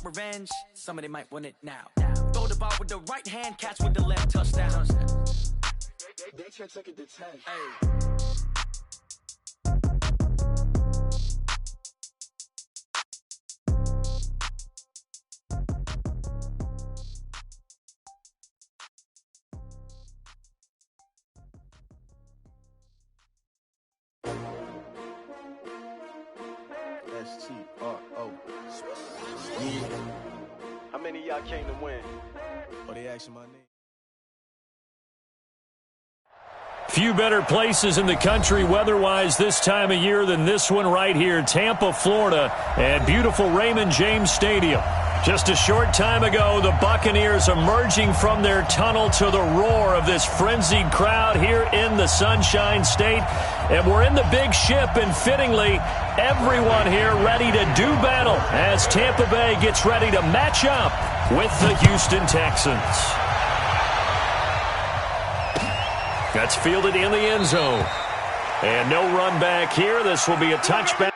revenge, somebody might want it now. Throw the ball with the right hand, catch with the left, touchdown. They check it to 10. Hey. STRO. Yeah. How many of y'all came to win? Oh, they asking my name. Few better places in the country weather-wise this time of year than this one right here, Tampa, Florida, at beautiful Raymond James Stadium. Just a short time ago, the Buccaneers emerging from their tunnel to the roar of this frenzied crowd here in the Sunshine State. And we're in the big ship, and fittingly, everyone here ready to do battle as Tampa Bay gets ready to match up with the Houston Texans. That's fielded in the end zone. And no run back here. This will be a touchback.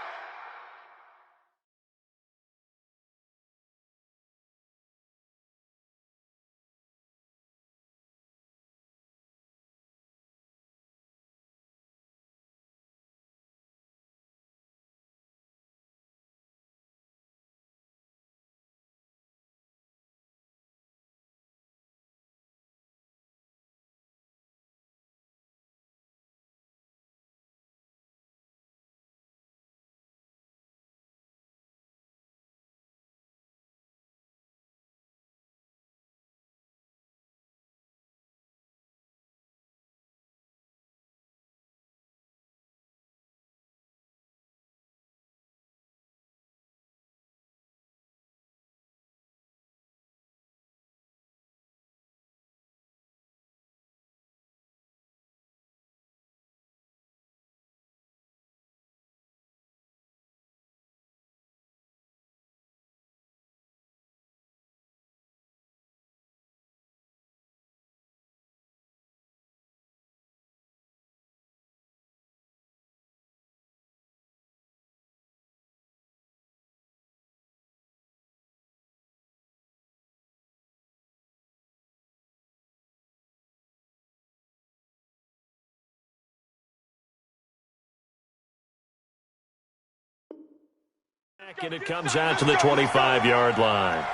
And it comes out to the 25-yard line.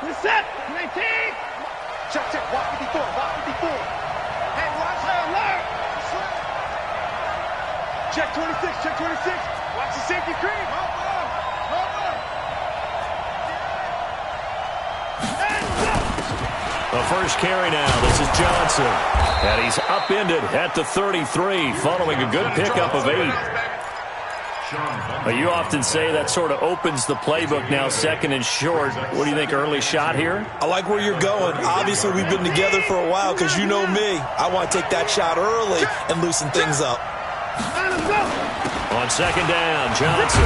Reset! 19! Check, walk 54, walk 54. Hey, watch her alert! Check 26, watch the safety creep. The first carry now. This is Johnson. And he's upended at the 33 following a good pickup of 8. You often say that sort of opens the playbook now, second and short. What do you think, early shot here? I like where you're going. Obviously, we've been together for a while because you know me. I want to take that shot early and loosen things up. On second down, Johnson.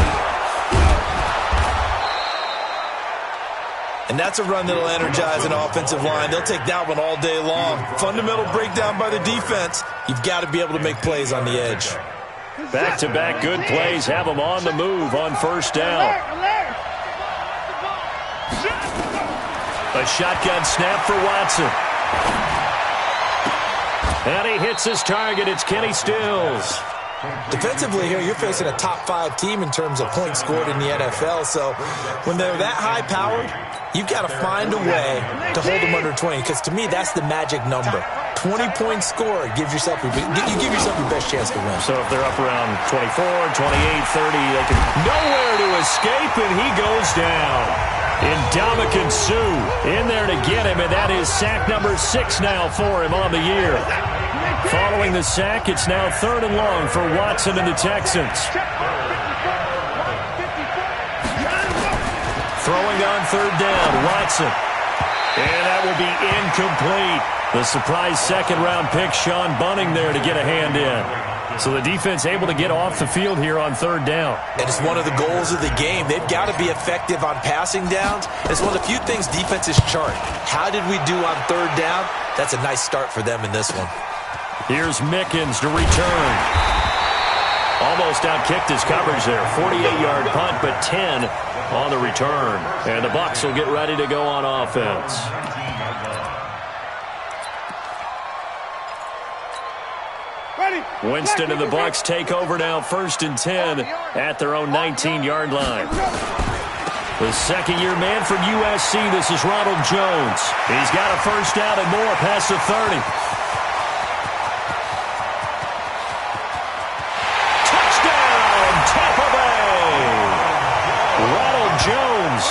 And that's a run that'll energize an offensive line. They'll take that one all day long. Fundamental breakdown by the defense. You've got to be able to make plays on the edge. Back-to-back good plays have them on the move on first down. A shotgun snap for Watson. And he hits his target. It's Kenny Stills. Defensively here, you're facing a top 5 team in terms of points scored in the NFL. So when they're that high-powered, you've got to find a way to hold them under 20. Because to me, that's the magic number. 20 points scored, you give yourself your best chance to win. So if they're up around 24, 28, 30, they can nowhere to escape, and he goes down. Ndamukong Suh in there to get him, and that is sack number 6 now for him on the year. Following the sack, it's now 3rd and long for Watson and the Texans. Throwing on 3rd down, Watson. And that will be incomplete. The surprise second-round pick, Sean Bunning, there to get a hand in. So the defense able to get off the field here on third down. And it's one of the goals of the game. They've got to be effective on passing downs. It's one of the few things defenses chart. How did we do on third down? That's a nice start for them in this one. Here's Mickens to return. Almost outkicked his coverage there. 48-yard punt, but 10 on the return. And the Bucs will get ready to go on offense. Winston and the Bucs take over now, 1st and 10 at their own 19-yard line. The second-year man from USC, this is Ronald Jones. He's got a first down and more past the 30. Touchdown, Tampa Bay! Ronald Jones,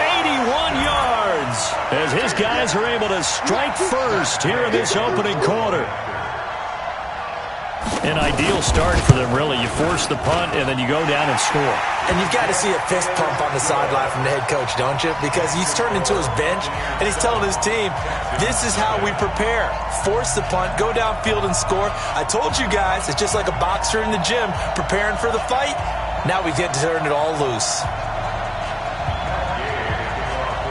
81 yards, as his guys are able to strike first here in this opening quarter. An ideal start for them, really. You force the punt, and then you go down and score. And you've got to see a fist pump on the sideline from the head coach, don't you? Because he's turned into his bench, and he's telling his team, this is how we prepare. Force the punt, go downfield and score. I told you guys, it's just like a boxer in the gym preparing for the fight. Now we get to turn it all loose.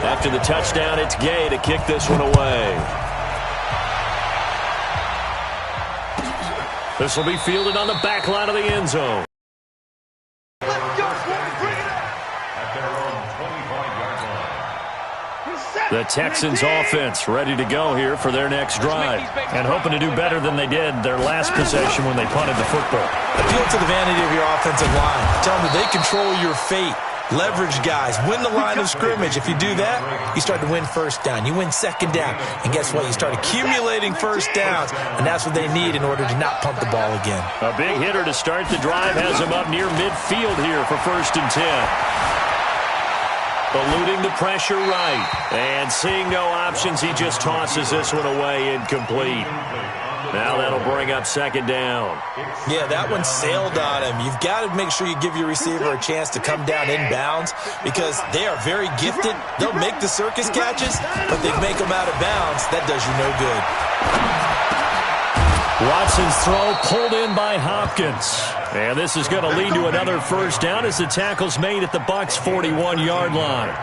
After the touchdown, it's Gay to kick this one away. This will be fielded on the back line of the end zone. The Texans offense ready to go here for their next drive, and hoping to do better than they did their last possession when they punted the football. Appeal to the vanity of your offensive line. Tell them that they control your fate. Leverage guys. Win the line of scrimmage. If you do that, you start to win first down. You win second down. And guess what? You start accumulating first downs. And that's what they need in order to not punt the ball again. A big hitter to start the drive has him up near midfield here for 1st and 10. Eluding the pressure right. And seeing no options, he just tosses this one away incomplete. Now that'll bring up 2nd down. Yeah, that one sailed on him. You've got to make sure you give your receiver a chance to come down inbounds because they are very gifted. They'll make the circus catches, but they make them out of bounds. That does you no good. Watson's throw pulled in by Hopkins. And this is going to lead to another first down as the tackle's made at the Bucs' 41-yard line.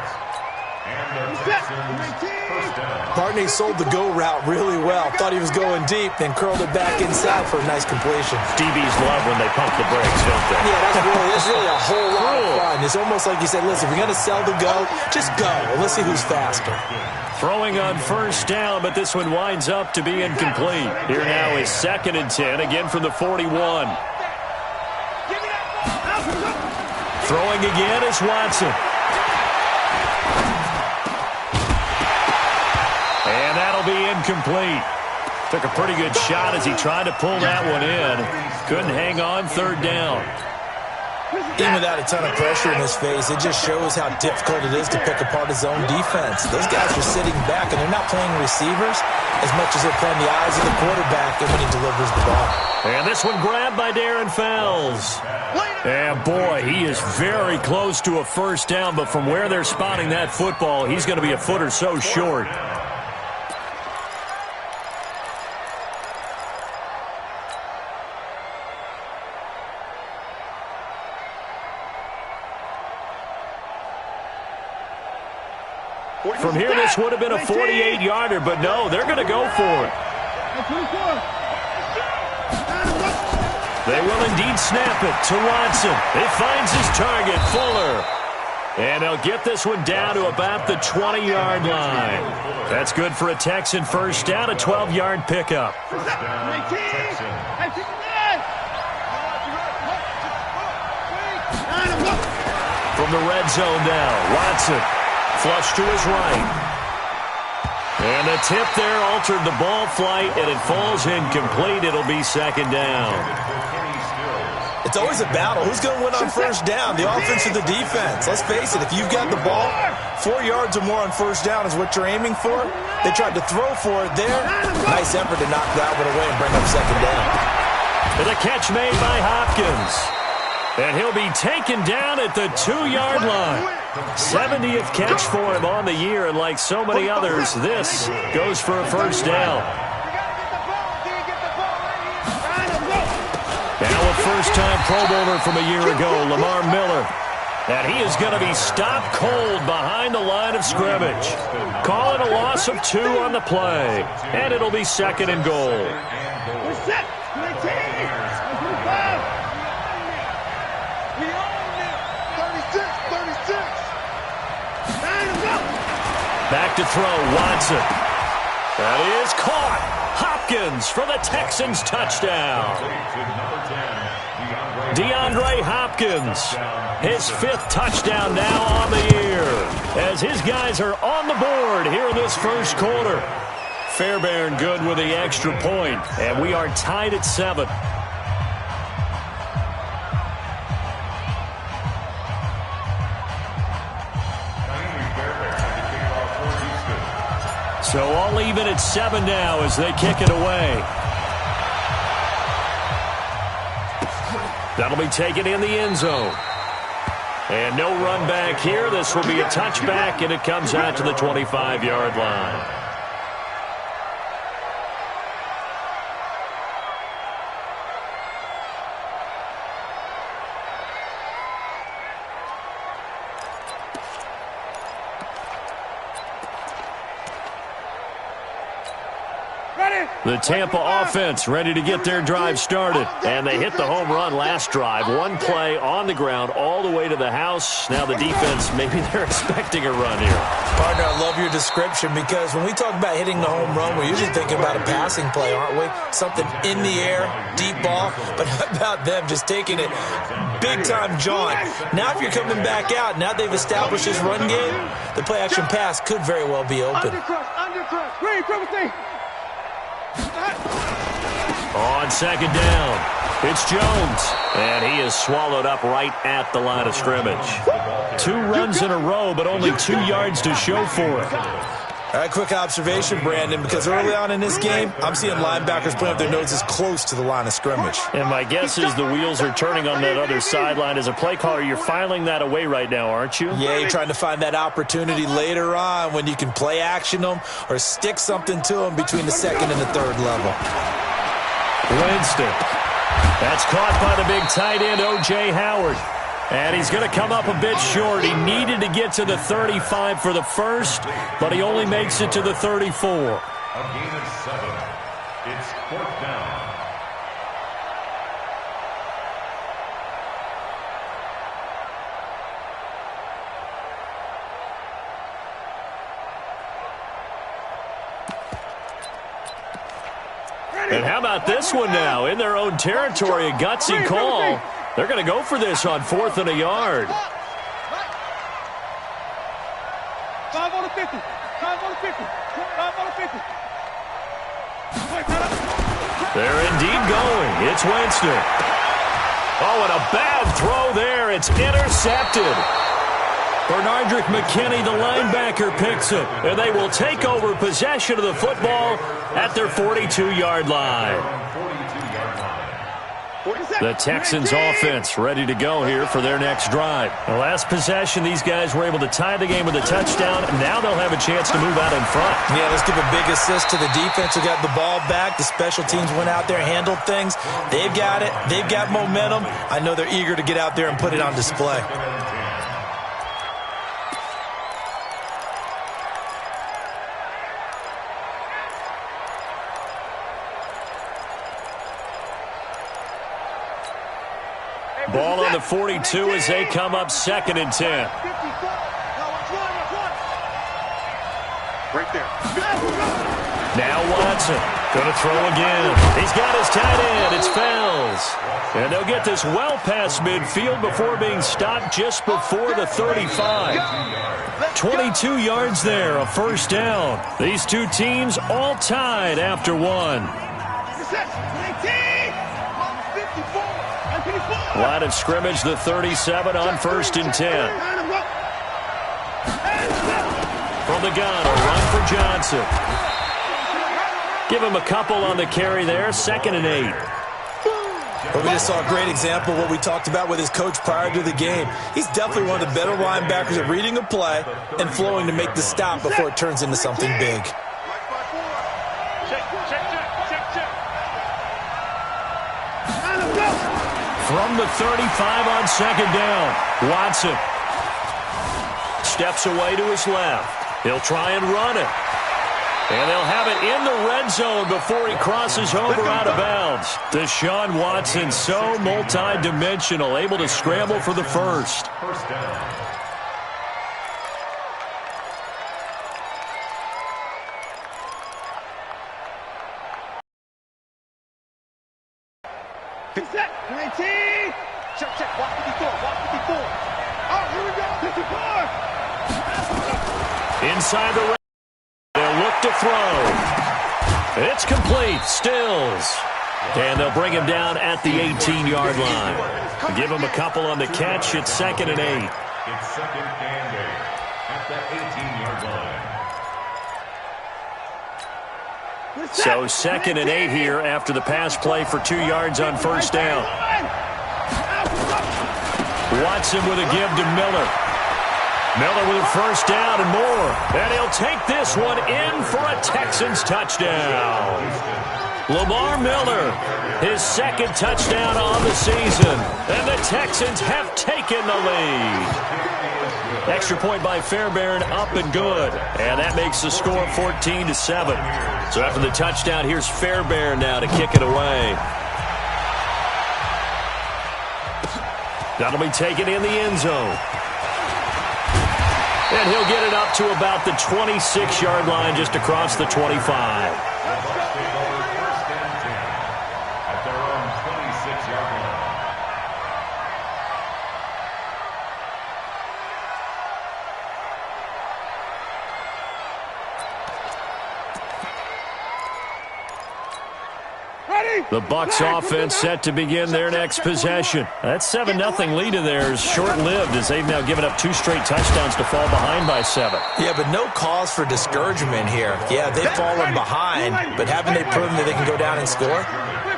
Bartney sold the go route really well. Thought he was going deep, then curled it back inside for a nice completion. DBs love when they pump the brakes, don't they? Yeah, that's really a whole lot of fun. It's almost like you said, listen, if you're going to sell the go, just go. Let's see who's faster. Throwing on first down, but this one winds up to be incomplete. Here now is 2nd and 10, again from the 41. Throwing again is Watson. And that'll be incomplete. Took a pretty good shot as he tried to pull that one in. Couldn't hang on 3rd down. Even without a ton of pressure in his face, it just shows how difficult it is to pick apart his own defense. Those guys are sitting back, and they're not playing receivers as much as they're playing the eyes of the quarterback and when he delivers the ball. And this one grabbed by Darren Fells. And boy, he is very close to a first down, but from where they're spotting that football, he's going to be a foot or so short. From here, this would have been a 48-yarder, but no, they're going to go for it. They will indeed snap it to Watson. It finds his target, Fuller. And they'll get this one down to about the 20-yard line. That's good for a Texan first down, a 12-yard pickup. From the red zone now, Watson. Flush to his right. And the tip there altered the ball flight, and it falls incomplete. It'll be 2nd down. It's always a battle. Who's going to win on first down, the offense or the defense? Let's face it, if you've got the ball, 4 yards or more on first down is what you're aiming for. They tried to throw for it there. Nice effort to knock that one away and bring up 2nd down. And a catch made by Hopkins. And he'll be taken down at the 2-yard line. 70th catch for him on the year, and like so many others, this goes for a first down. And first-time Pro Bowler from a year ago, Lamar Miller. And he is going to be stopped cold behind the line of scrimmage. Calling a loss of 2 on the play. And it'll be 2nd and goal. We're set. 19. 35. We own it. 36. 36. 9 to go. Back to throw, Watson. That is caught. Hopkins for the Texans touchdown. DeAndre Hopkins, his 5th touchdown now on the year, as his guys are on the board here in this first quarter. Fairbairn good with the extra point, and we are tied at 7. So all even at 7 now as they kick it away. That'll be taken in the end zone. And no run back here. This will be a touchback, and it comes out to the 25-yard line. The Tampa offense ready to get their drive started. And they hit the home run last drive. 1 play on the ground all the way to the house. Now the defense, maybe they're expecting a run here. Partner, I love your description because when we talk about hitting the home run, we're usually thinking about a passing play, aren't we? Something in the air, deep ball. But how about them just taking it big-time jaunt? Now if you're coming back out, now they've established this run game, the play-action pass could very well be open. Undercross. Green, triple. On 2nd down, it's Jones, and he is swallowed up right at the line of scrimmage. 2 runs in a row, but only 2 yards to show for it. All right, quick observation, Brandon, because early on in this game, I'm seeing linebackers putting up their noses close to the line of scrimmage. And my guess is the wheels are turning on that other sideline. As a play caller, you're filing that away right now, aren't you? Yeah, you're trying to find that opportunity later on when you can play action them or stick something to them between the 2nd and the 3rd level. Winston. That's caught by the big tight end, O.J. Howard. And he's going to come up a bit short. He needed to get to the 35 for the first, but he only makes it to the 34. A gain of 7. It's 4th down. And how about this one now? In their own territory, a gutsy call. They're going to go for this on 4th and a yard. 5 on the 50. 5 on the 50. 5 on the 50. They're indeed going. It's Winston. Oh, and a bad throw there. It's intercepted. Bernardrick McKinney, the linebacker, picks it. And they will take over possession of the football at their 42-yard line. The Texans offense ready to go here for their next drive. The last possession, these guys were able to tie the game with a touchdown, and now they'll have a chance to move out in front. Yeah, let's give a big assist to the defense who got the ball back. The special teams went out there and handled things. They've got it. They've got momentum. I know they're eager to get out there and put it on display. Ball on the 42 as they come up 2nd and 10. Right there. Now Watson going to throw again. He's got his tight end. It's Fells. And they'll get this well past midfield before being stopped just before the 35. 22 yards there, a 1st down. These two teams all tied after 1. Line of scrimmage, the 37 on 1st and 10. From the gun, a run for Johnson. Give him a couple on the carry there, 2nd and 8. Well, we just saw a great example of what we talked about with his coach prior to the game. He's definitely one of the better linebackers at reading a play and flowing to make the stop before it turns into something big. From the 35 on second down, Watson steps away to his left. He'll try and run it. And they'll have it in the red zone before he crosses over out of bounds. Deshaun Watson, so multi-dimensional, able to scramble for the first. First down. Set, 19. Check, walk 54, walk 54. Oh, here we go, 54. Inside the red, they'll look to throw. It's complete, Stills. And they'll bring him down at the 18-yard line. Give him a couple on the catch. It's 2nd and 8. It's 2nd and 8 at the 18-yard line. So 2nd and 8 here after the pass play for 2 yards on first down. Watson with a give to Miller. Miller with a first down and more. And he'll take this one in for a Texans touchdown. Lamar Miller, his 2nd touchdown on the season. And the Texans have taken the lead. Extra point by Fairbairn, up and good. And that makes the score 14-7. So after the touchdown, here's Fairbairn now to kick it away. That'll be taken in the end zone. And he'll get it up to about the 26-yard line, just across the 25. First and 10 at their own 26-yard line. The Bucs offense set to begin their next possession. That 7-0 lead of theirs short-lived as they've now given up 2 straight touchdowns to fall behind by 7. Yeah, but no cause for discouragement here. Yeah, they've fallen behind, but haven't they proven that they can go down and score?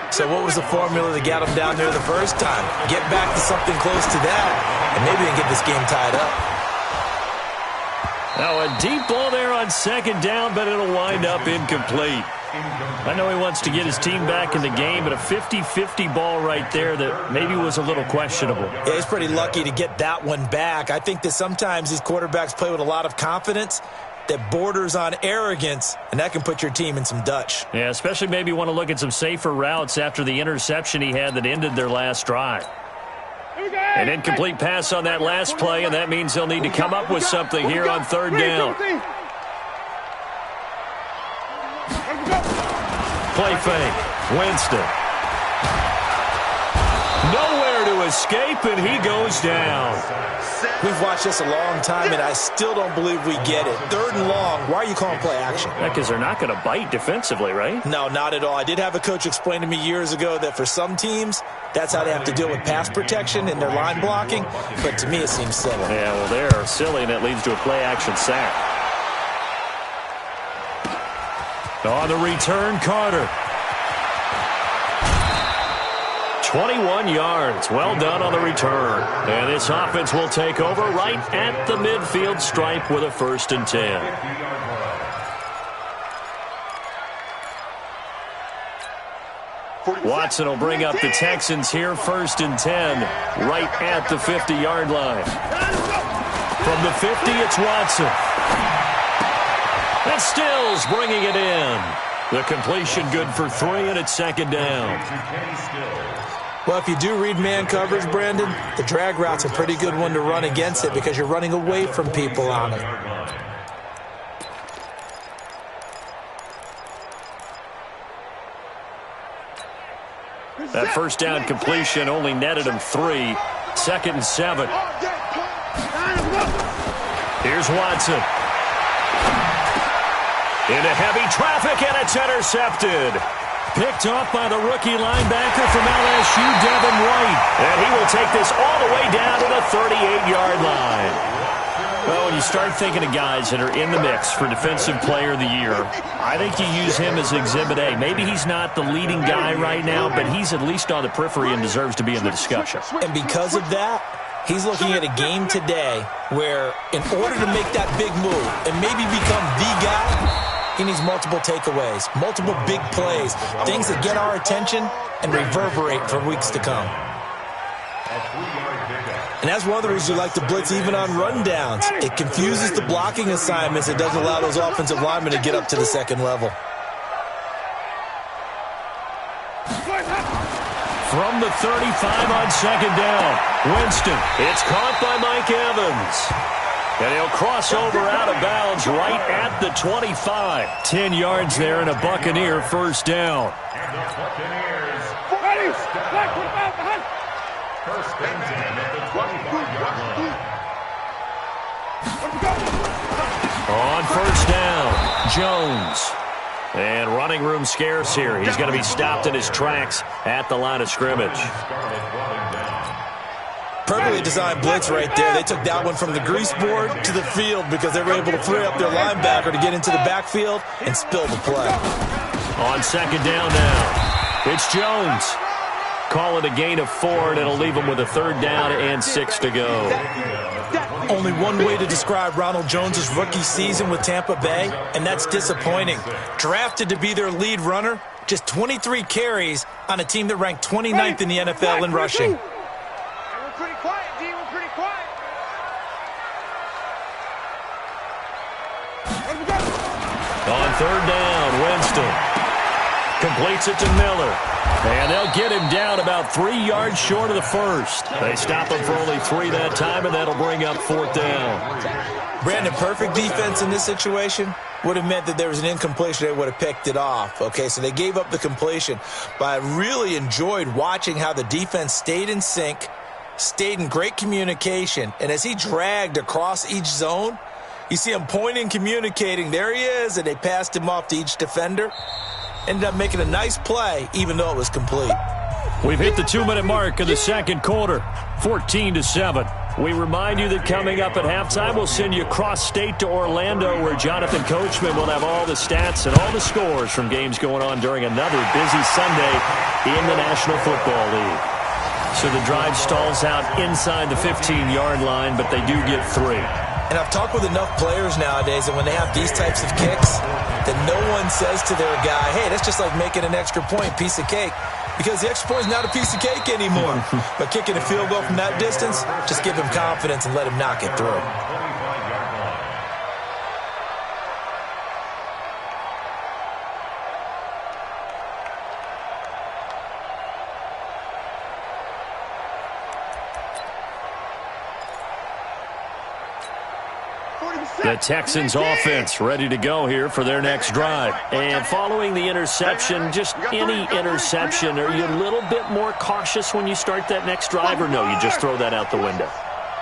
So what was the formula that got them down there the first time? Get back to something close to that, and maybe they can get this game tied up. Now a deep ball there on second down, but it'll wind up incomplete. I know he wants to get his team back in the game, but a 50-50 ball right there that maybe was a little questionable. Yeah, he's pretty lucky to get that one back. I think that sometimes these quarterbacks play with a lot of confidence that borders on arrogance, and that can put your team in some Dutch. Yeah, especially maybe want to look at some safer routes after the interception he had that ended their last drive. An incomplete pass on that last play, and that means they'll need to come up with something here on third down. Play fake. Winston. Nowhere to escape, and he goes down. We've watched this a long time, and I still don't believe we get it. 3rd and long. Why are you calling play action? Yeah, because they're not going to bite defensively, right? No, not at all. I did have a coach explain to me years ago that for some teams, that's how they have to deal with pass protection and their line blocking. But to me, it seems silly. Yeah, well, they're silly, and it leads to a play action sack. On the return, Carter. 21 yards. Well done on the return. And this offense will take over right at the midfield stripe with a 1st and 10. Watson will bring up the Texans here, 1st and 10, right at the 50-yard line. From the 50, it's Watson. And Stills bringing it in. The completion good for 3, and it's 2nd down. Well, if you do read man coverage, Brandon, the drag route's a pretty good one to run against it because you're running away from people on it. That first down completion only netted him 3. 2nd and 7. Here's Watson. Into heavy traffic, and it's intercepted. Picked off by the rookie linebacker from LSU, Devin White. And he will take this all the way down to the 38-yard line. Well, when you start thinking of guys that are in the mix for Defensive Player of the Year, I think you use him as Exhibit A. Maybe he's not the leading guy right now, but he's at least on the periphery and deserves to be in the discussion. And because of that, he's looking at a game today where in order to make that big move and maybe become the guy, he needs multiple takeaways, multiple big plays, things that get our attention and reverberate for weeks to come. And that's one of the reasons you like to blitz even on rundowns. It confuses the blocking assignments. It doesn't allow those offensive linemen to get up to the second level. From the 35 on second down, Winston. It's caught by Mike Evans. And he'll cross over out of bounds right at the 25. 10 yards there and a Buccaneer first down. And the Buccaneers. First and 10 at the 25-yard line. On first down, Jones. And running room scarce here. He's going to be stopped in his tracks at the line of scrimmage. Perfectly designed blitz right there. They took that one from the grease board to the field because they were able to free up their linebacker to get into the backfield and spill the play. On second down now, it's Jones. Call it a gain of 4, and it'll leave him with a third down and 6 to go. Only one way to describe Ronald Jones' rookie season with Tampa Bay, and that's disappointing. Drafted to be their lead runner, just 23 carries on a team that ranked 29th in the NFL in rushing. We're pretty quiet, D. We're pretty quiet. On third down, Winston completes it to Miller. And they'll get him down about 3 yards short of the first. They stop him for only 3 that time, and that'll bring up fourth down. Brandon, perfect defense in this situation would have meant that there was an incompletion. They would have picked it off. Okay, so they gave up the completion. But I really enjoyed watching how the defense stayed in sync, stayed in great communication. And as he dragged across each zone, you see him pointing, communicating. There he is, and they passed him off to each defender. Ended up making a nice play, even though it was complete. We've hit the 2-minute mark of the second quarter, 14-7. We remind you that coming up at halftime, we'll send you cross-state to Orlando, where Jonathan Coachman will have all the stats and all the scores from games going on during another busy Sunday in the National Football League. So the drive stalls out inside the 15-yard line, but they do get 3. And I've talked with enough players nowadays that when they have these types of kicks, that no one says to their guy, hey, that's just like making an extra point, piece of cake. Because the extra point is not a piece of cake anymore. But kicking a field goal from that distance, just give him confidence and let him knock it through. The Texans offense ready to go here for their next drive. And following the interception, just any interception, are you a little bit more cautious when you start that next drive, or no, you just throw that out the window?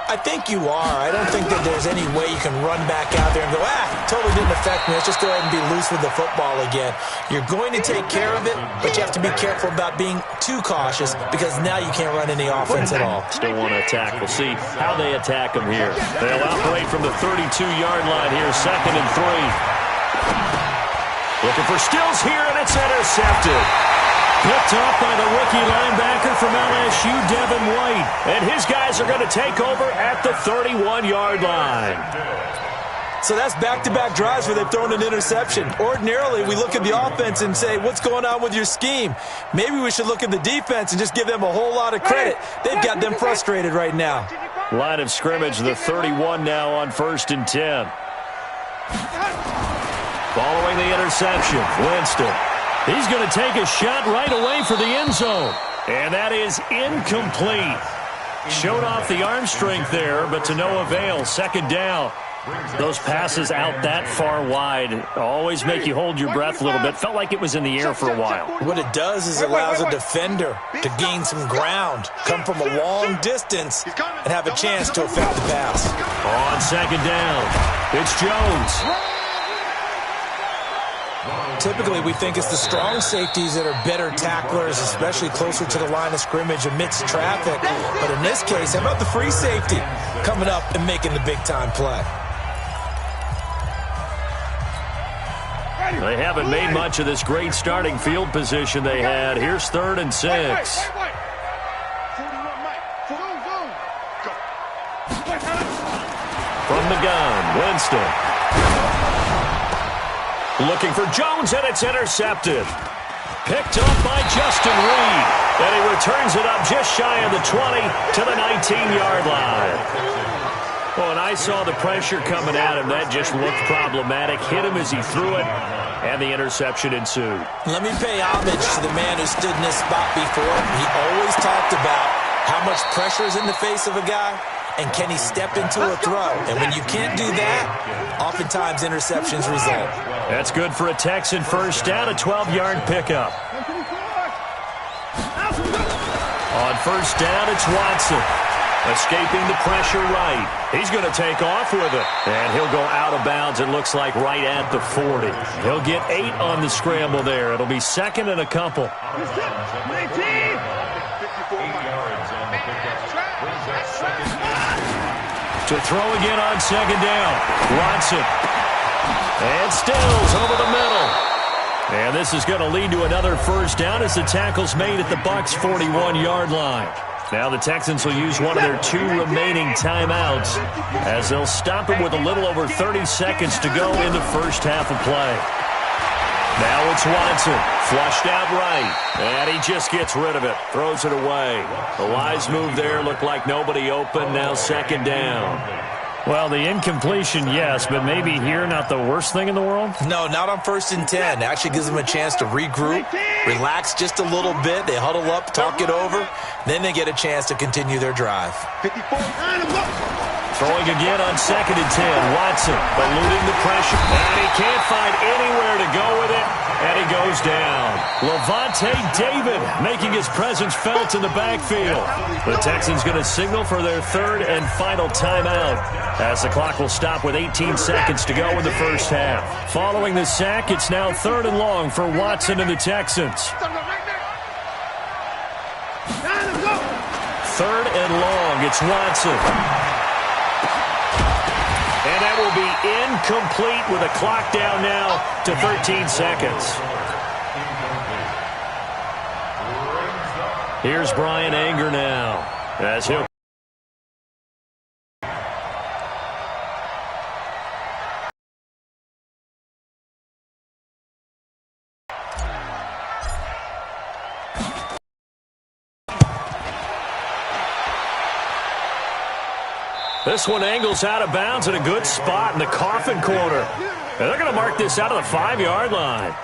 I think you are. I don't think that there's any way you can run back out there and go, totally didn't affect me. Let's just go ahead and be loose with the football again. You're going to take care of it, but you have to be careful about being too cautious because now you can't run any offense at all. Still want to attack. We'll see how they attack them here. They'll operate from the 32-yard line here, 2nd and 3. Looking for Stills here, and it's intercepted. Picked off by the rookie linebacker from LSU, Devin White. And his guys are going to take over at the 31-yard line. So that's back-to-back drives where they've thrown an interception. Ordinarily, we look at the offense and say, what's going on with your scheme? Maybe we should look at the defense and just give them a whole lot of credit. They've got them frustrated right now. Line of scrimmage, the 31 now on 1st and 10. Following the interception, Winston. He's going to take a shot right away for the end zone. And that is incomplete. Showed off the arm strength there, but to no avail. 2nd down. Those passes out that far wide always make you hold your breath a little bit. Felt like it was in the air for a while. What it does is it allows a defender to gain some ground, come from a long distance, and have a chance to affect the pass. On 2nd down, it's Jones. Typically, we think it's the strong safeties that are better tacklers, especially closer to the line of scrimmage amidst traffic. But in this case, how about the free safety coming up and making the big-time play? They haven't made much of this great starting field position they had. Here's 3rd and 6. From the gun, Winston. Looking for Jones, and it's intercepted. Picked up by Justin Reed. And he returns it up just shy of the 20 to the 19-yard line. Well, when I saw the pressure coming at him, that just looked problematic. Hit him as he threw it, and the interception ensued. Let me pay homage to the man who stood in this spot before. He always talked about how much pressure is in the face of a guy, and can he step into a throw? And when you can't do that, oftentimes interceptions result. That's good for a Texan first down, a 12-yard pickup. On first down, it's Watson. Escaping the pressure right. He's going to take off with it. And he'll go out of bounds, it looks like, right at the 40. He'll get 8 on the scramble there. It'll be second and a couple. 8 yards on the pickup. Brings up second. To throw again on second down. Watson. And Stills over the middle. And this is going to lead to another first down as the tackle's made at the Bucs' 41-yard line. Now the Texans will use one of their 2 remaining timeouts as they'll stop him with a little over 30 seconds to go in the first half of play. Now it's Watson, flushed out right, and he just gets rid of it, throws it away. The wise move there, looked like nobody open, now second down. Well, the incompletion, yes, but maybe here not the worst thing in the world? No, not on 1st and 10. It actually gives them a chance to regroup, relax just a little bit. They huddle up, talk it over. Then they get a chance to continue their drive. Throwing again on second and 10. Watson eluding the pressure. And he can't find anywhere to go with it. And he goes down. Levante David making his presence felt in the backfield. The Texans going to signal for their 3rd and final timeout as the clock will stop with 18 seconds to go in the first half. Following the sack, it's now 3rd and long for Watson and the Texans. 3rd and long, it's Watson. And that will be incomplete with a clock down now to 13 seconds. Here's Brian Anger now as he'll. This one angles out of bounds at a good spot in the coffin corner. And they're going to mark this out of the 5-yard line.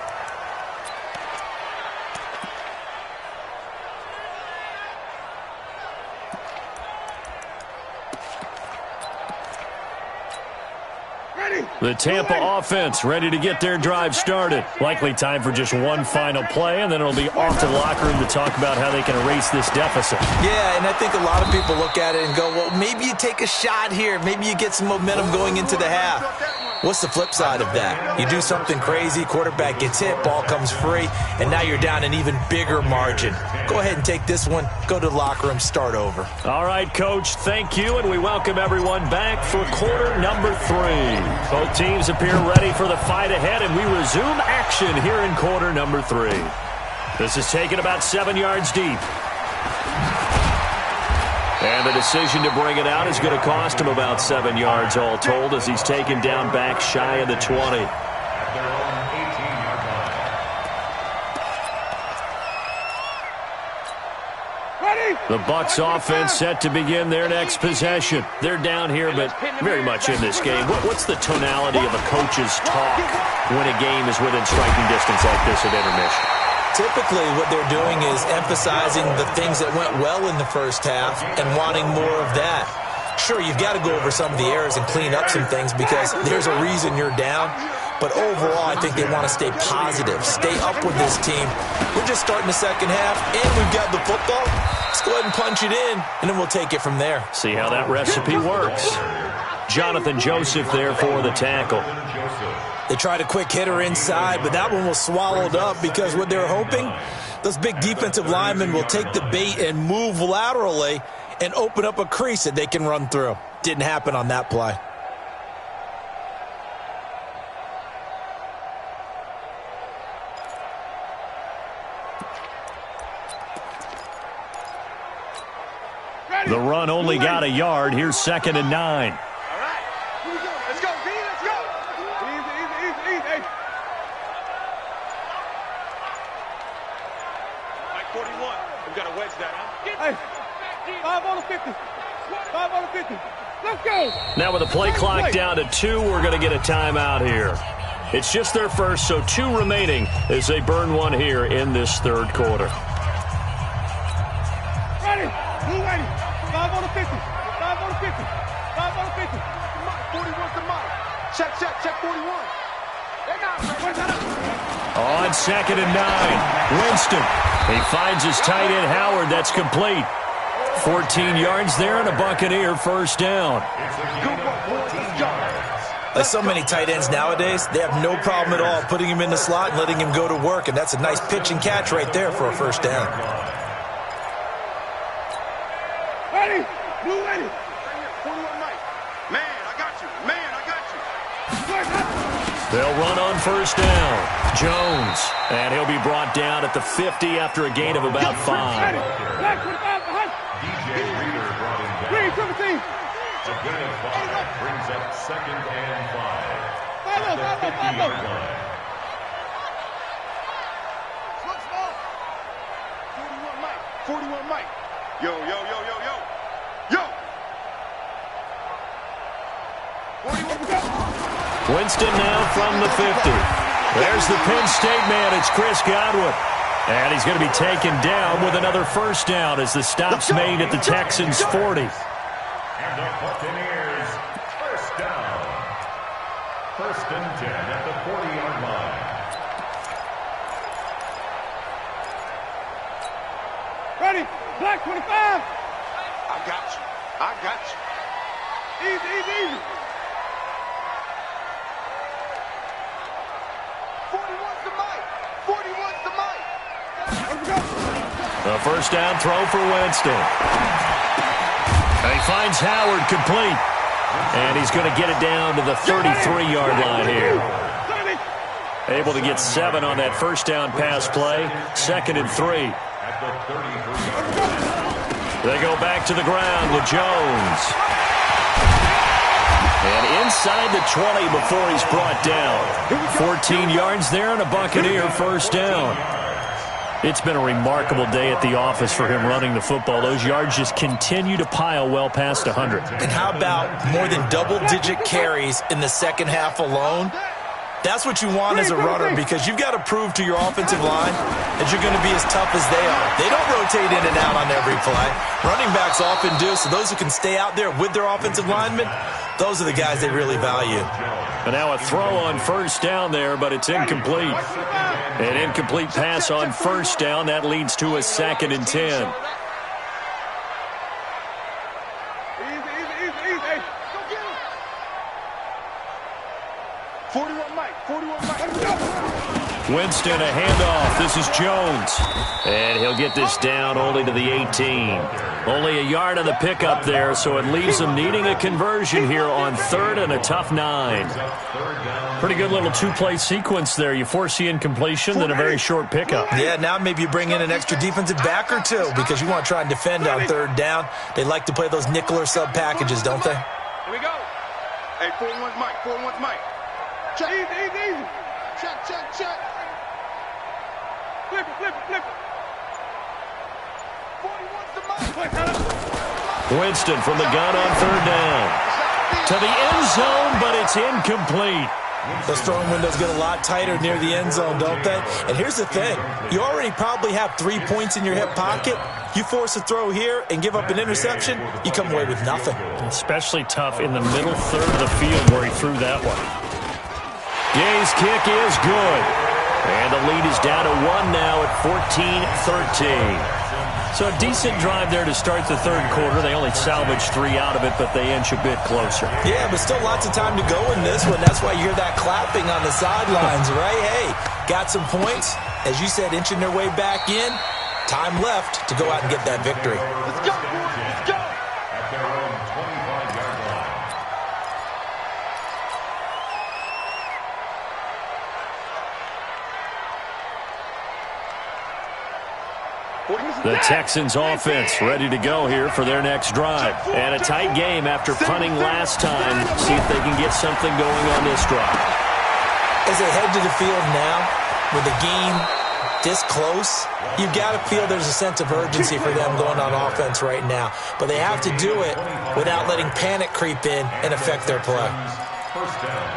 The Tampa offense ready to get their drive started. Likely time for just one final play, and then it'll be off to the locker room to talk about how they can erase this deficit. Yeah, and I think a lot of people look at it and go, well, maybe you take a shot here. Maybe you get some momentum going into the half. What's the flip side of that? You do something crazy, quarterback gets hit, ball comes free, and now you're down an even bigger margin. Go ahead and take this one, go to the locker room, start over. All right, Coach, thank you, and we welcome everyone back for quarter number 3. Both teams appear ready for the fight ahead, and we resume action here in quarter number 3. This is taken about 7 yards deep. And the decision to bring it out is going to cost him about 7 yards all told as he's taken down back shy of the 20. At their own 18-yard line. The Bucs offense set to begin their next possession. They're down here, but very much in this game. What's the tonality of a coach's talk when a game is within striking distance like this at intermission? Typically, what they're doing is emphasizing the things that went well in the first half and wanting more of that. Sure, you've got to go over some of the errors and clean up some things because there's a reason you're down. But overall, I think they want to stay positive, stay up with this team. We're just starting the second half, and we've got the football. Let's go ahead and punch it in, and then we'll take it from there. See how that recipe works. Jonathan Joseph there for the tackle. They tried a quick hitter inside, but that one was swallowed up because what they're hoping, those big defensive linemen will take the bait and move laterally and open up a crease that they can run through. Didn't happen on that play. The run only got a yard. Here's 2nd and 9. We've got a 5 on the 50. 5 on the 50. Let's go. Now with the play clock down to 2, we're going to get a timeout here. It's just their first, so 2 remaining as they burn one here in this third quarter. Ready. Blue ready. 5 on the 50. 5 on the 50. 5 on the 50. 41's the mark. Check, 41. They're not ready. On 2nd and 9, Winston. He finds his tight end, Howard. That's complete. 14 yards there and a Buccaneer first down. Like so many tight ends nowadays, they have no problem at all putting him in the slot and letting him go to work, and that's a nice pitch and catch right there for a first down. Ready. Blue ready. 41 Mike. Man, I got you. Man, I got you. They'll run on first down. Jones. And he'll be brought down at the 50 after a gain of about 5. Black 25 behind. DJ Reader brought him down. Green 17. A gain of 5 brings up 2nd and 5. Follow. At the 50-yard line. Look small. 41 Mike. Yo. Yo. 41 go. Winston now from the 50. There's the Penn State man. It's Chris Godwin. And he's going to be taken down with another first down as the stop's made at the Texans' 40. And the Buccaneers, first down. 1st and 10 at the 40-yard line. Ready. Black 25. I got you. Easy. 41's the Mike. A first down throw for Winston. And he finds Howard complete. And he's going to get it down to the 33-yard line here. Able to get 7 on that first down pass play. 2nd and 3. At the 33-yard line. They go back to the ground with Jones. And inside the 20 before he's brought down. 14 yards there and a Buccaneer first down. It's been a remarkable day at the office for him running the football. Those yards just continue to pile well past 100. And how about more than double-digit carries in the second half alone? That's what you want as a runner, because you've got to prove to your offensive line that you're going to be as tough as they are. They don't rotate in and out on every play. Running backs often do, so those who can stay out there with their offensive linemen, those are the guys they really value. And now a throw on first down there, but it's incomplete. An incomplete pass on first down. That leads to a 2nd and 10. Easy. Go get him. 41 Mike. Winston, a handoff. This is Jones. And he'll get this down only to the 18. Only a yard on the pickup there, so it leaves them needing a conversion here on 3rd and a tough 9. Pretty good little 2-play sequence there. You force the incompletion, then a very short pickup. Yeah, now maybe you bring in an extra defensive back or 2 because you want to try and defend on 3rd down. They like to play those nickel or sub packages, don't they? Here we go. Hey, 41's Mike. 41's Mike. Check. Easy. Check. Flip it. 41's the Mike. Winston from the gun on 3rd down. To the end zone, but it's incomplete. Those throwing windows get a lot tighter near the end zone, don't they? And here's the thing. You already probably have 3 points in your hip pocket. You force a throw here and give up an interception, you come away with nothing. Especially tough in the middle third of the field where he threw that one. Gay's kick is good. And the lead is down to 1 now at 14-13. So a decent drive there to start the third quarter. They only salvaged 3 out of it, but they inch a bit closer. Yeah, but still lots of time to go in this one. That's why you hear that clapping on the sidelines, right? Hey, got some points. As you said, inching their way back in. Time left to go out and get that victory. Let's go, boys. Let's go. At their own 25-yard line. The Texans offense ready to go here for their next drive. And a tight game after punting last time. See if they can get something going on this drive. As they head to the field now with a game this close, you got to feel there's a sense of urgency for them going on offense right now. But they have to do it without letting panic creep in and affect their play. First down.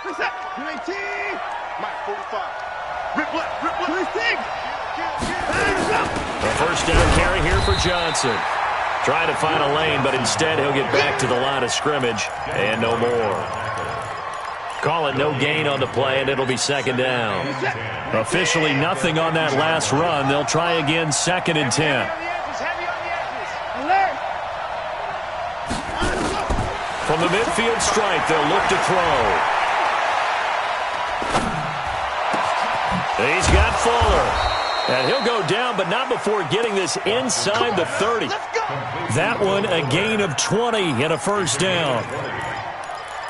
Reset. 19. Mike, 45. Rip left, rip left. 26. A first down carry here for Johnson. Trying to find a lane, but instead he'll get back to the line of scrimmage and no more. Call it no gain on the play, and it'll be second down. Officially nothing on that last run. They'll try again, 2nd and 10. From the midfield stripe, they'll look to throw. He's got Fuller. And he'll go down, but not before getting this inside the 30. That one a gain of 20 and a first down.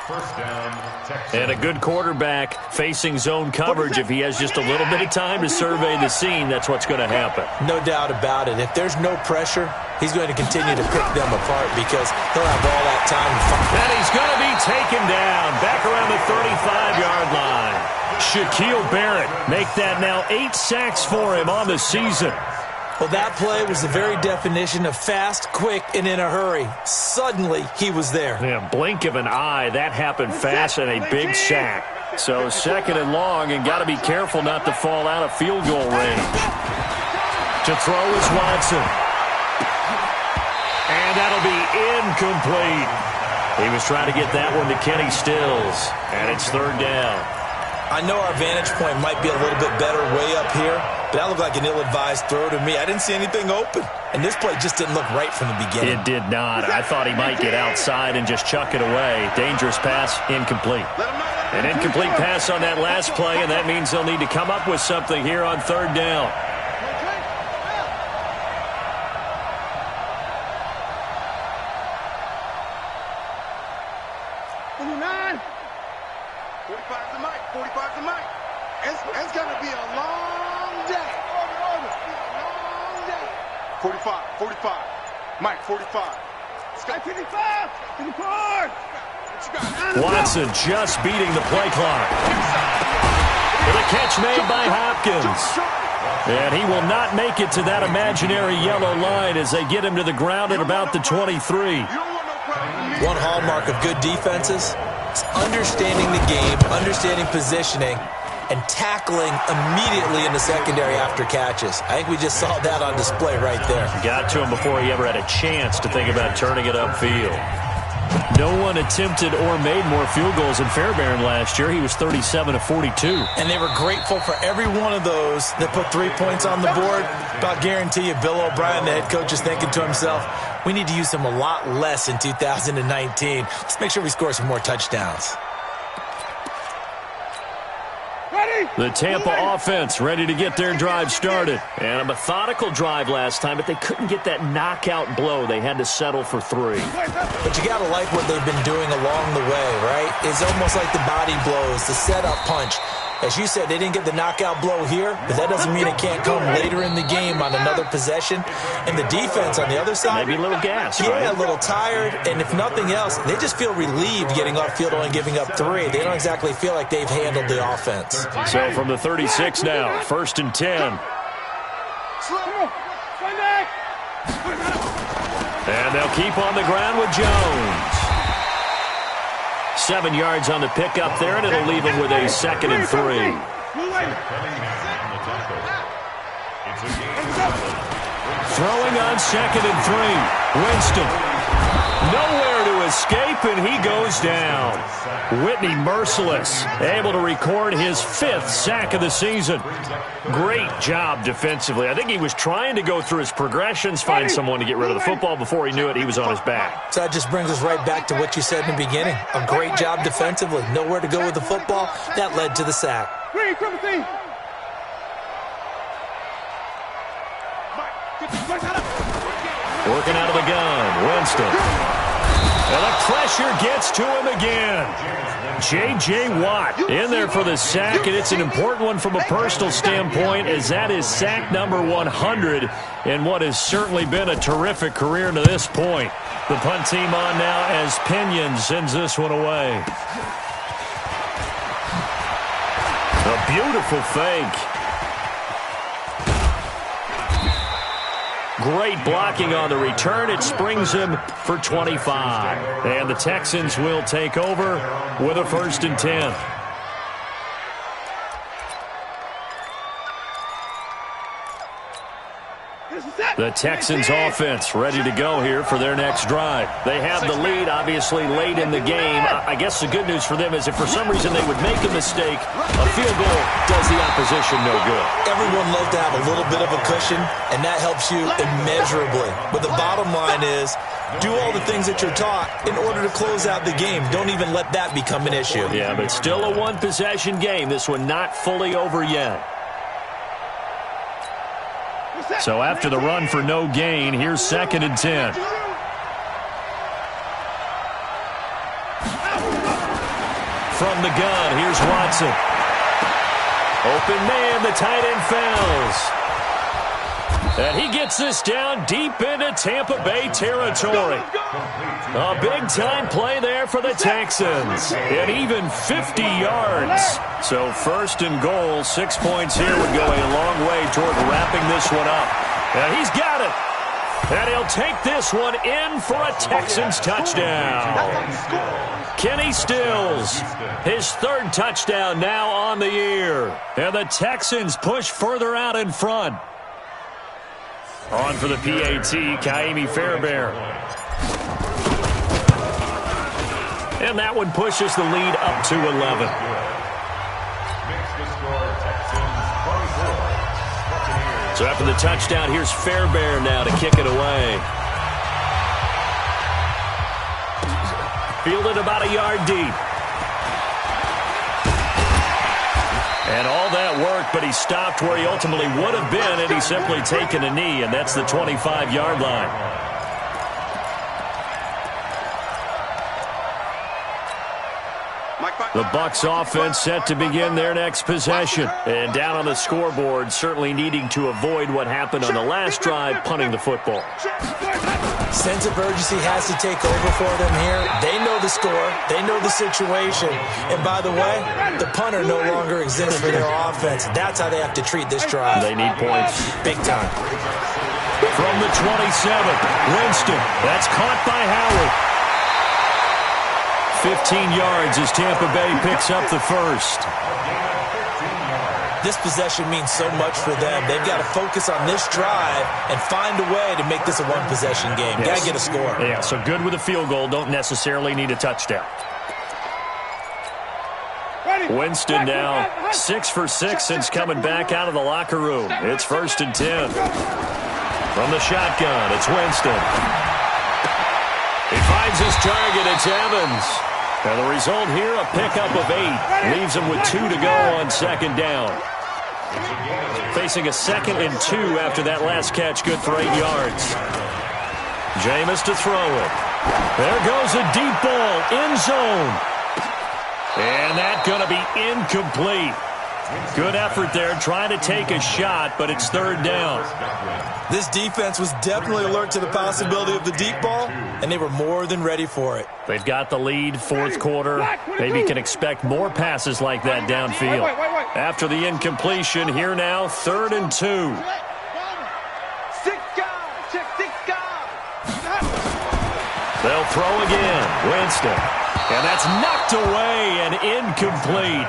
First down, Texas. And a good quarterback facing zone coverage. If he has just a little bit of time to survey the scene, that's what's going to happen. No doubt about it. If there's no pressure, he's going to continue to pick them apart because he'll have all that time to find. And he's going to be taken down back around the 35-yard line. Shaquille Barrett make that now 8 sacks for him on the season. Well, that play was the very definition of fast, quick, and in a hurry. Suddenly, he was there. Yeah, blink of an eye, that happened fast and a big sack. So 2nd and long, and got to be careful not to fall out of field goal range. To throw is Watson. And that'll be incomplete. He was trying to get that one to Kenny Stills, and it's 3rd down. I know our vantage point might be a little bit better way up here, but that looked like an ill-advised throw to me. I didn't see anything open, and this play just didn't look right from the beginning. It did not. I thought he might get outside and just chuck it away. Dangerous pass, incomplete. An incomplete pass on that last play, and that means they'll need to come up with something here on 3rd down. It's going to be a long day. 45. Mike, 45. 55. 54. Watson just beating the play clock. With a catch made by Hopkins. And he will not make it to that imaginary yellow line as they get him to the ground at about the 23. One hallmark of good defenses is understanding the game, understanding positioning, and tackling immediately in the secondary after catches. I think we just saw that on display right there. Got to him before he ever had a chance to think about turning it upfield. No one attempted or made more field goals in Fairbairn last year. He was 37 of 42. And they were grateful for every one of those that put 3 points on the board. But I'll guarantee you, Bill O'Brien, the head coach, is thinking to himself, we need to use them a lot less in 2019. Let's make sure we score some more touchdowns. The Tampa offense ready to get their drive started. And a methodical drive last time, but they couldn't get that knockout blow. They had to settle for 3. But you got to like what they've been doing along the way, right? It's almost like the body blows, the setup punch. As you said, they didn't get the knockout blow here, but that doesn't mean it can't come later in the game on another possession. And the defense on the other side, maybe a little gas, yeah, right? a little tired. And if nothing else, they just feel relieved getting off field and giving up 3. They don't exactly feel like they've handled the offense. So from the 36 now, 1st and 10. And they'll keep on the ground with Jones. 7 yards on the pickup there, and it'll leave him with a 2nd and 3. Throwing on 2nd and 3. Winston. Nowhere to escape, and he goes down. Whitney merciless, able to record his 5th sack of the season. Great job defensively. I think he was trying to go through his progressions, find someone to get rid of the football. Before he knew it, he was on his back. So that just brings us right back to what you said in the beginning. A great job defensively. Nowhere to go with the football. That led to the sack. Working out of the gun, Winston. And the pressure gets to him again. J.J. Watt in there for the sack, and it's an important one from a personal standpoint, as that is sack number 100 in what has certainly been a terrific career to this point. The punt team on now as Pinion sends this one away. The a beautiful fake. Great blocking on the return. It springs him for 25. And the Texans will take over with a 1st and 10. The Texans offense ready to go here for their next drive. They have the lead, obviously, late in the game. I guess the good news for them is if for some reason they would make a mistake, a field goal does the opposition no good. Everyone loves to have a little bit of a cushion, and that helps you immeasurably. But the bottom line is, do all the things that you're taught in order to close out the game. Don't even let that become an issue. Yeah, but still a one-possession game. This one not fully over yet. So after the run for no gain, here's 2nd and 10. From the gun, here's Watson. Open man, the tight end fails. And he gets this down deep into Tampa Bay territory. A big-time play there for the Texans. And even 50 yards. So 1st and goal, 6 points here would go a long way toward wrapping this one up. And he's got it. And he'll take this one in for a Texans touchdown. Kenny Stills, his 3rd touchdown now on the year. And the Texans push further out in front. On for the PAT, Kaimi Fairbairn. And that one pushes the lead up to 11. So after the touchdown, here's Fairbairn now to kick it away. Fielded about a yard deep. And all that work, but he stopped where he ultimately would have been had he simply taken a knee, and that's the 25-yard line. The Bucs offense set to begin their next possession. And down on the scoreboard, certainly needing to avoid what happened on the last drive, punting the football. Sense of urgency has to take over for them here. They know the score. They know the situation. And by the way, the punter no longer exists for their offense. That's how they have to treat this drive. They need points. Big time. From the 27, Winston. That's caught by Howard. 15 yards as Tampa Bay picks up the 1st. This possession means so much for them. They've got to focus on this drive and find a way to make this a one-possession game. Yes. Got to get a score. Yeah, so good with a field goal. Don't necessarily need a touchdown. Winston now 6 for 6 since coming back out of the locker room. It's 1st and 10. From the shotgun, it's Winston. He finds his target. It's Evans. And the result here, a pickup of 8. Leaves him with 2 to go on 2nd down. Facing a 2nd and 2 after that last catch, good for 8 yards. Jameis to throw it. There goes a deep ball, end zone. And that's going to be incomplete. Good effort there, trying to take a shot, but it's 3rd down. This defense was definitely alert to the possibility of the deep ball, and they were more than ready for it. They've got the lead, 4th quarter. Maybe can expect more passes like that downfield. After the incompletion, here now, 3rd and 2. 6 guys, check 6 guys. They'll throw again, Winston. And that's knocked away and incomplete.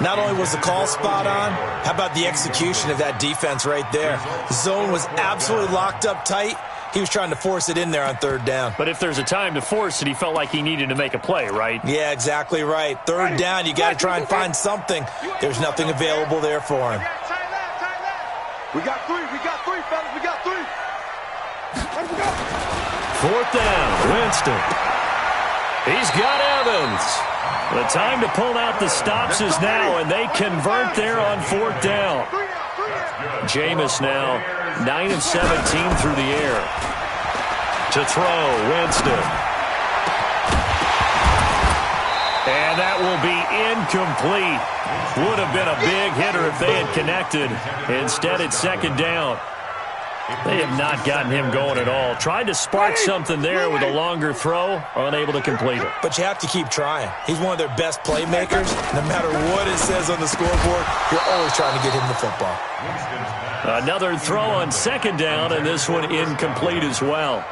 Not only was the call spot on, how about the execution of that defense right there? The zone was absolutely locked up tight. He was trying to force it in there on 3rd down. But if there's a time to force it, he felt like he needed to make a play, right? Yeah, exactly right. 3rd down, you got to try and find something. There's nothing available there for him. We got 3, fellas, we got 3. 4th down, Winston. He's got Evans. The time to pull out the stops is now, and they convert there on 4th down. Jameis now 9 of 17 through the air. To throw, Winston. And that will be incomplete. Would have been a big hitter if they had connected. Instead, it's 2nd down. They have not gotten him going at all. Tried to spark something there with a longer throw, unable to complete it. But you have to keep trying. He's one of their best playmakers. No matter what it says on the scoreboard, you're always trying to get him the football. Another throw on second down, and this one incomplete as well.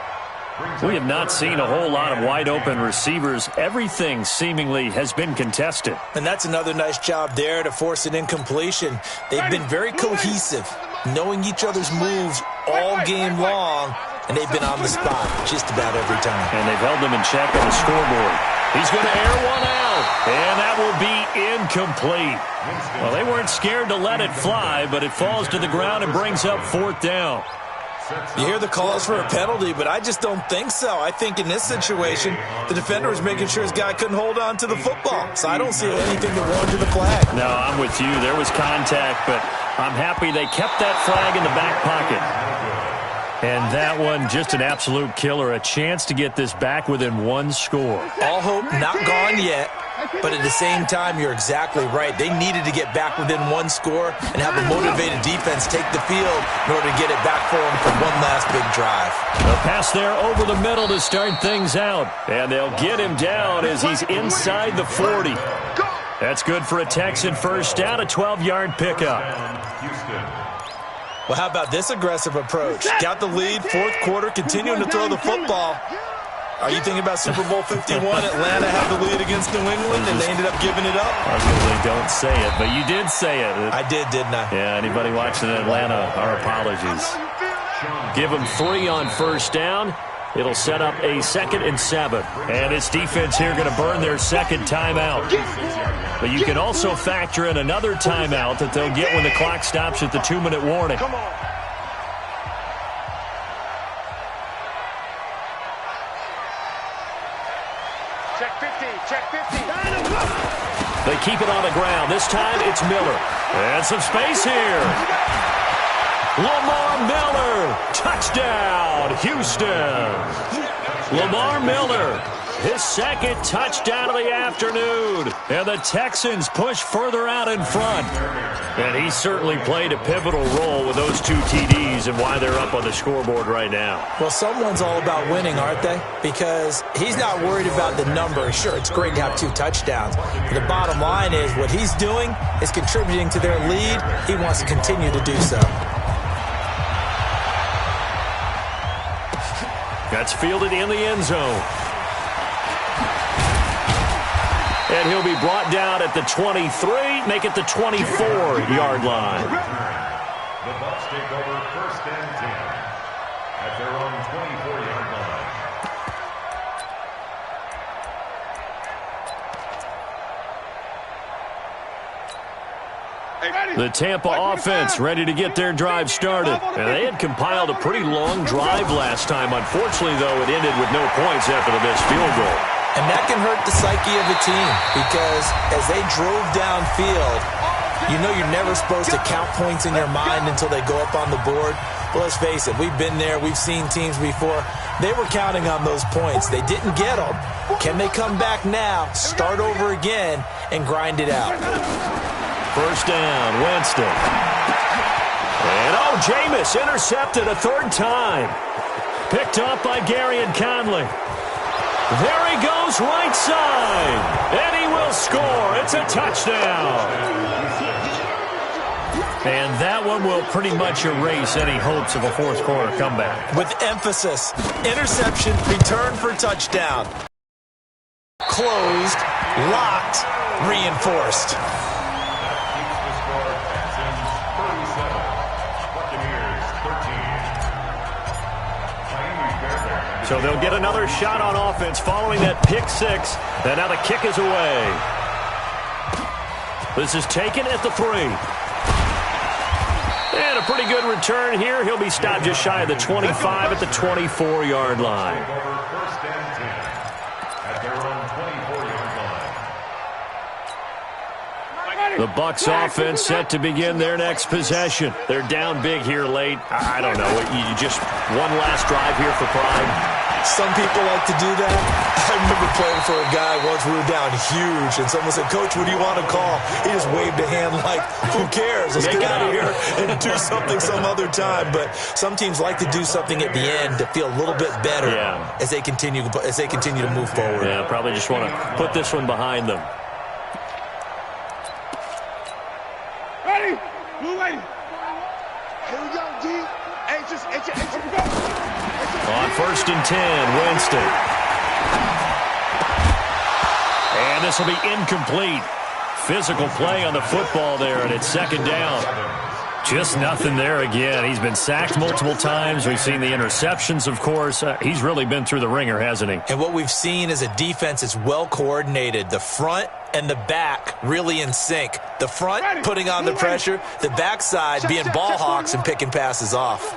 We have not seen a whole lot of wide-open receivers. Everything seemingly has been contested. And that's another nice job there to force an incompletion. They've been very cohesive, knowing each other's moves all game long, and they've been on the spot just about every time. And they've held them in check on the scoreboard. He's going to air one out, and that will be incomplete. Well, they weren't scared to let it fly, but it falls to the ground and brings up fourth down. You hear the calls for a penalty, but I just don't think so. I think in this situation, the defender was making sure his guy couldn't hold on to the football. So I don't see anything that warranted the flag. No, I'm with you. There was contact, but I'm happy they kept that flag in the back pocket. And that one, just an absolute killer. A chance to get this back within one score. All hope not gone yet. But at the same time, you're exactly right. They needed to get back within one score and have a motivated defense take the field in order to get it back for them for one last big drive. A pass there over the middle to start things out. And they'll get him down as he's inside the 40. That's good for a Texan first down, a 12-yard pickup. Well, how about this aggressive approach? Got the lead, fourth quarter, continuing to throw the football. Are you thinking about Super Bowl 51? Atlanta had the lead against New England, and they ended up giving it up? I was going to say, don't say it, but you did say it. I did, didn't I? Yeah, anybody watching Atlanta, our apologies. Give them 3 on first down. It'll set up a 2nd and 7. And this defense here going to burn their second timeout. But you can also factor in another timeout that they'll get when the clock stops at the 2-minute warning. Come on. Check 50, check 50. They keep it on the ground. This time it's Miller. And some space here. Lamar Miller. Touchdown, Houston. Lamar Miller, his second touchdown of the afternoon. And the Texans push further out in front. And he certainly played a pivotal role with those 2 TDs and why they're up on the scoreboard right now. Well, someone's all about winning, aren't they? Because he's not worried about the number. Sure, it's great to have 2 touchdowns. But the bottom line is what he's doing is contributing to their lead. He wants to continue to do so. That's fielded in the end zone. And he'll be brought down at the 23, make it the 24-yard line. The Bucs take over 1st and 10 at their own 24-yard line. The Tampa offense ready to get their drive started. And they had compiled a pretty long drive last time. Unfortunately, though, it ended with no points after the missed field goal. And that can hurt the psyche of a team because as they drove downfield, you know you're never supposed to count points in your mind until they go up on the board. But let's face it, we've been there. We've seen teams before. They were counting on those points. They didn't get them. Can they come back now, start over again, and grind it out? First down, Winston. And, Jameis intercepted a 3rd time. Picked off by Gary and Conley. There he goes right side. And he will score. It's a touchdown. And that one will pretty much erase any hopes of a fourth quarter comeback. With emphasis, interception, return for touchdown. Closed, locked, reinforced. So they'll get another shot on offense following that pick 6. And now the kick is away. This is taken at the 3. And a pretty good return here. He'll be stopped just shy of the 25 at the 24-yard line. First and 10 at their own 24-yard line. The Bucs offense set to begin their next possession. They're down big here late. I don't know. You just one last drive here for pride. Some people like to do that. I remember playing for a guy once. We were down huge, and someone said, "Coach, what do you want to call?" He just waved a hand like, "Who cares? Let's get out of here and do something some other time." But some teams like to do something at the end to feel a little bit better as they continue to move forward. Yeah, probably just want to put this one behind them. Ready? Blue lady. Here we go, D. Go. On 1st and 10, Winston. And this will be incomplete. Physical play on the football there, and it's 2nd down. Just nothing there again. He's been sacked multiple times. We've seen the interceptions, of course. He's really been through the ringer, hasn't he? And what we've seen is a defense that's well coordinated. The front and the back really in sync. The front putting on the pressure, the backside being ball hawks and picking passes off.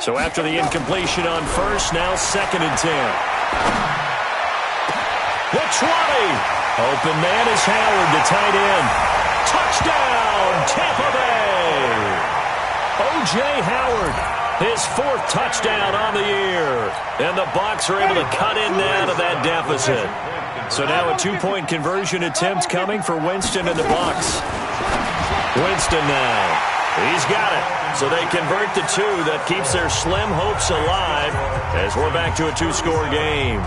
So after the incompletion on 1st, now 2nd and 10. The 20. Open man is Howard, the tight end. Touchdown, Tampa Bay. O.J. Howard, his 4th touchdown on the year. And the Bucs are able to cut in now to that deficit. So now a 2-point conversion attempt coming for Winston and the Bucs. Winston now. He's got it. So they convert the 2. That keeps their slim hopes alive as we're back to a 2-score game.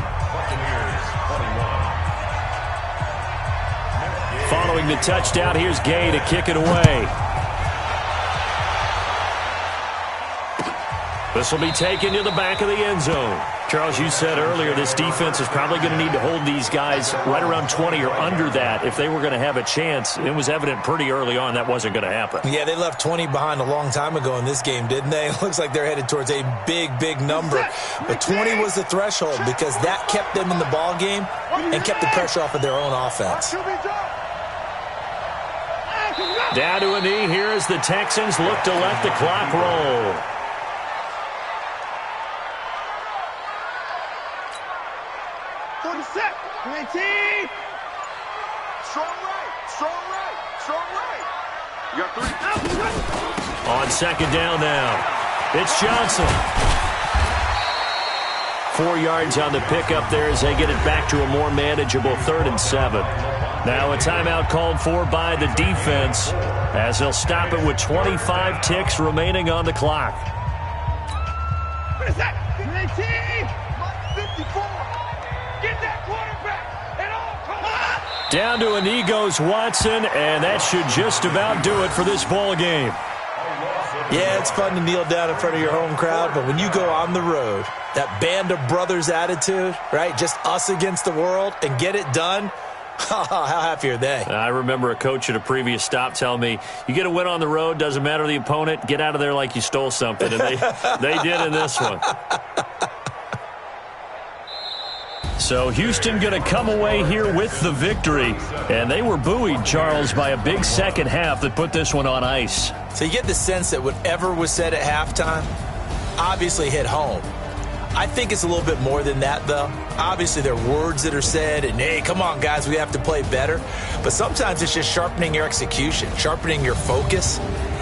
Following the touchdown, here's Gay to kick it away. This will be taken to the back of the end zone. Charles, you said earlier this defense is probably going to need to hold these guys right around 20 or under that if they were going to have a chance. It was evident pretty early on that wasn't going to happen. Yeah, they left 20 behind a long time ago in this game, didn't they? It looks like they're headed towards a big, big number. But 20 was the threshold because that kept them in the ball game and kept the pressure off of their own offense. Down to a knee here as the Texans look to let the clock roll. You got 3. On 2nd down now, it's Johnson. 4 yards on the pickup there as they get it back to a more manageable 3rd and 7. Now a timeout called for by the defense as they'll stop it with 25 ticks remaining on the clock. What is that? 54. Get that quarterback. Down to a knee goes Watson, and that should just about do it for this ball game. Yeah, it's fun to kneel down in front of your home crowd, but when you go on the road, that band of brothers attitude, right, just us against the world, and get it done, how happy are they? I remember a coach at a previous stop telling me, you get a win on the road, doesn't matter the opponent, get out of there like you stole something, and they did in this one. So Houston going to come away here with the victory. And they were buoyed, Charles, by a big second half that put this one on ice. So you get the sense that whatever was said at halftime obviously hit home. I think it's a little bit more than that, though. Obviously, there are words that are said, and, hey, come on, guys, we have to play better. But sometimes it's just sharpening your execution, sharpening your focus,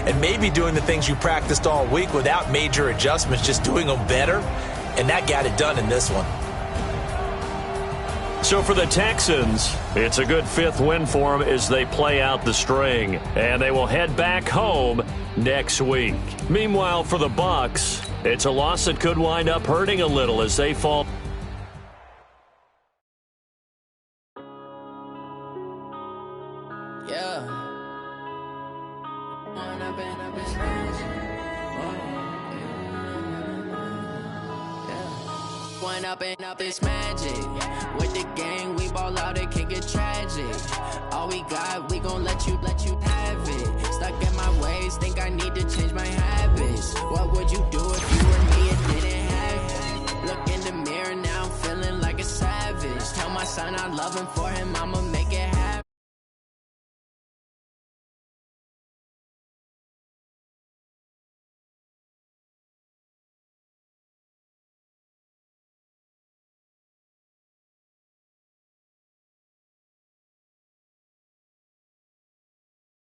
and maybe doing the things you practiced all week without major adjustments, just doing them better. And that got it done in this one. So for the Texans, it's a good 5th win for them as they play out the string. And they will head back home next week. Meanwhile, for the Bucs, it's a loss that could wind up hurting a little as they fall. Up this magic with the gang, we ball out, it can get tragic. All we got, we gon' let you have it. Stuck in my ways, think I need to change my habits. What would you do if you were me and didn't have it? Look in the mirror now, I'm feeling like a savage. Tell my son I love him for